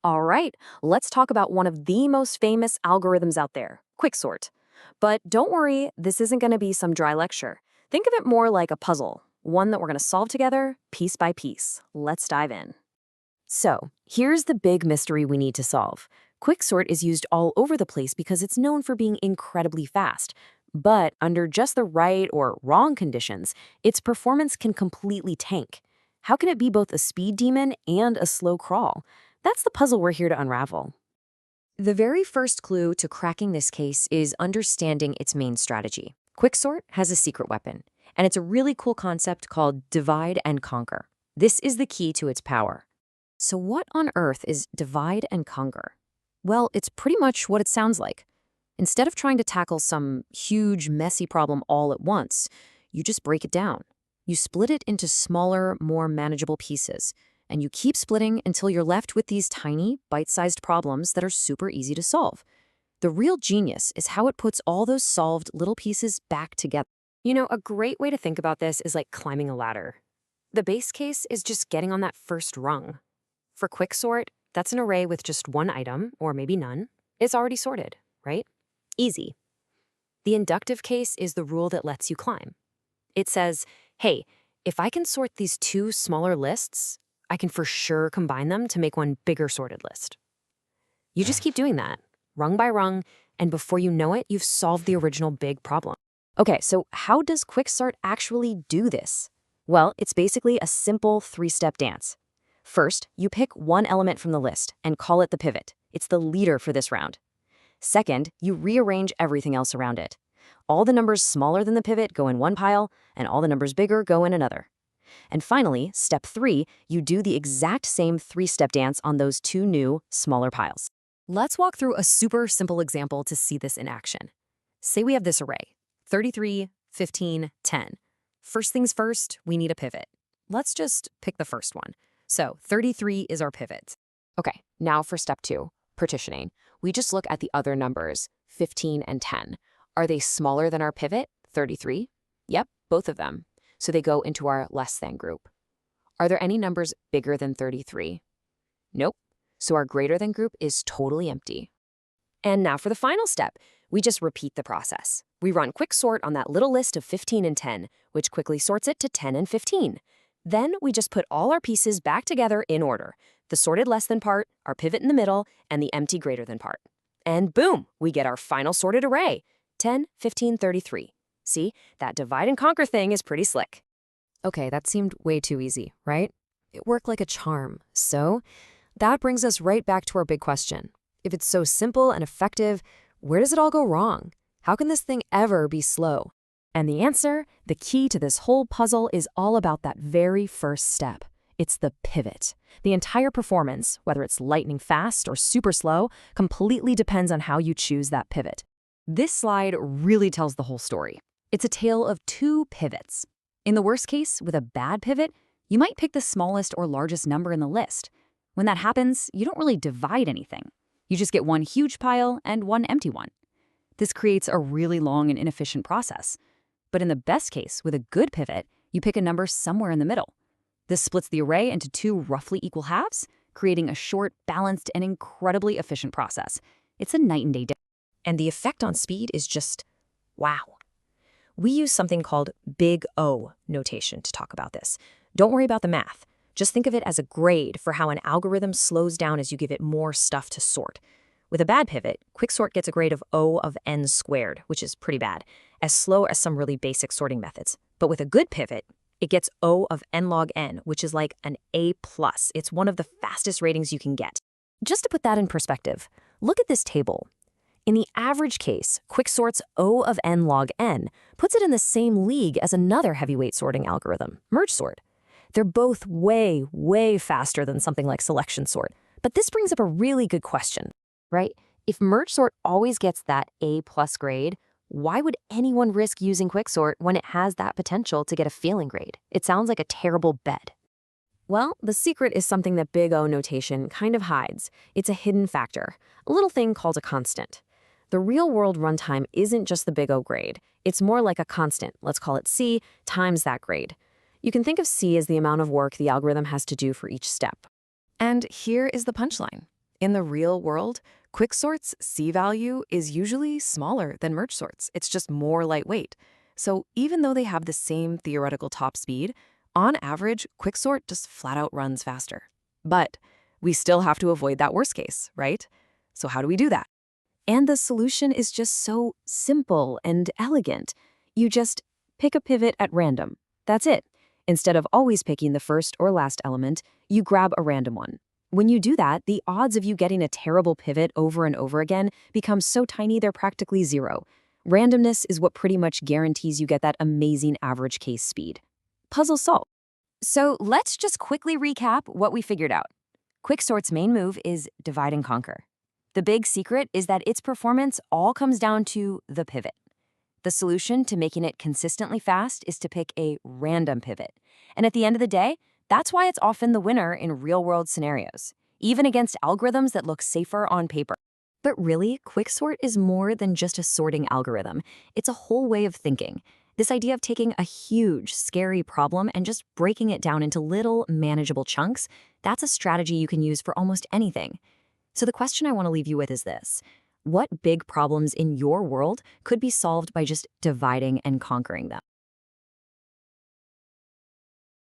All right, let's talk about one of the most famous algorithms out there, Quicksort. But don't worry, this isn't going to be some dry lecture. Think of it more like a puzzle, one that we're going to solve together, piece by piece. Let's dive in. So, here's the big mystery we need to solve. Quicksort is used all over the place because it's known for being incredibly fast. But under just the right or wrong conditions, its performance can completely tank. How can it be both a speed demon and a slow crawl? That's the puzzle we're here to unravel. The very first clue to cracking this case is understanding its main strategy. Quicksort has a secret weapon, and it's a really cool concept called divide and conquer. This is the key to its power. So what on earth is divide and conquer? Well, it's pretty much what it sounds like. Instead of trying to tackle some huge, messy problem all at once, you just break it down. You split it into smaller, more manageable pieces, and you keep splitting until you're left with these tiny, bite-sized problems that are super easy to solve. The real genius is how it puts all those solved little pieces back together. You know, a great way to think about this is like climbing a ladder. The base case is just getting on that first rung. For Quicksort, that's an array with just one item, or maybe none. It's already sorted, right? Easy. The inductive case is the rule that lets you climb. It says, hey, if I can sort these two smaller lists, I can for sure combine them to make one bigger sorted list. You just keep doing that, rung by rung, and before you know it, you've solved the original big problem. Okay, so how does Quicksort actually do this? Well, it's basically a simple three-step dance. First, you pick one element from the list and call it the pivot. It's the leader for this round. Second, you rearrange everything else around it. All the numbers smaller than the pivot go in one pile, and all the numbers bigger go in another. And finally, step 3, you do the exact same three-step dance on those two new, smaller piles. Let's walk through a super simple example to see this in action. Say we have this array, 33, 15, 10. First things first, we need a pivot. Let's just pick the first one. So 33 is our pivot. Okay, now for step 2, partitioning. We just look at the other numbers, 15 and 10. Are they smaller than our pivot, 33? Yep, both of them. So they go into our less than group. Are there any numbers bigger than 33? Nope. So our greater than group is totally empty. And now for the final step. We just repeat the process. We run Quicksort on that little list of 15 and 10, which quickly sorts it to 10 and 15. Then we just put all our pieces back together in order. The sorted less than part, our pivot in the middle, and the empty greater than part. And boom, we get our final sorted array, 10, 15, 33. See, that divide and conquer thing is pretty slick. Okay, that seemed way too easy, right? It worked like a charm. So that brings us right back to our big question. If it's so simple and effective, where does it all go wrong? How can this thing ever be slow? And the answer, the key to this whole puzzle, is all about that very first step. It's the pivot. The entire performance, whether it's lightning fast or super slow, completely depends on how you choose that pivot. This slide really tells the whole story. It's a tale of two pivots. In the worst case, with a bad pivot, you might pick the smallest or largest number in the list. When that happens, you don't really divide anything. You just get one huge pile and one empty one. This creates a really long and inefficient process. But in the best case, with a good pivot, you pick a number somewhere in the middle. This splits the array into two roughly equal halves, creating a short, balanced, and incredibly efficient process. It's a night and day difference. And the effect on speed is just wow. We use something called Big O notation to talk about this. Don't worry about the math. Just think of it as a grade for how an algorithm slows down as you give it more stuff to sort. With a bad pivot, Quicksort gets a grade of O of n squared, which is pretty bad, as slow as some really basic sorting methods. But with a good pivot, it gets O of n log n, which is like an A+. It's one of the fastest ratings you can get. Just to put that in perspective, look at this table. In the average case, Quicksort's O of n log n puts it in the same league as another heavyweight sorting algorithm, MergeSort. They're both way, way faster than something like selection sort. But this brings up a really good question, right? If MergeSort always gets that A+ grade, why would anyone risk using Quicksort when it has that potential to get a failing grade? It sounds like a terrible bet. Well, the secret is something that Big O notation kind of hides. It's a hidden factor, a little thing called a constant. The real-world runtime isn't just the Big O grade. It's more like a constant, let's call it C, times that grade. You can think of C as the amount of work the algorithm has to do for each step. And here is the punchline. In the real world, Quicksort's C-value is usually smaller than MergeSort's. It's just more lightweight. So even though they have the same theoretical top speed, on average, Quicksort just flat out runs faster. But we still have to avoid that worst case, right? So how do we do that? And the solution is just so simple and elegant. You just pick a pivot at random. That's it. Instead of always picking the first or last element, you grab a random one. When you do that, the odds of you getting a terrible pivot over and over again become so tiny they're practically zero. Randomness is what pretty much guarantees you get that amazing average case speed. Puzzle solved. So let's just quickly recap what we figured out. Quicksort's main move is divide and conquer. The big secret is that its performance all comes down to the pivot. The solution to making it consistently fast is to pick a random pivot. And at the end of the day, that's why it's often the winner in real-world scenarios, even against algorithms that look safer on paper. But really, Quicksort is more than just a sorting algorithm. It's a whole way of thinking. This idea of taking a huge, scary problem and just breaking it down into little, manageable chunks, that's a strategy you can use for almost anything. So the question I want to leave you with is this. What big problems in your world could be solved by just dividing and conquering them?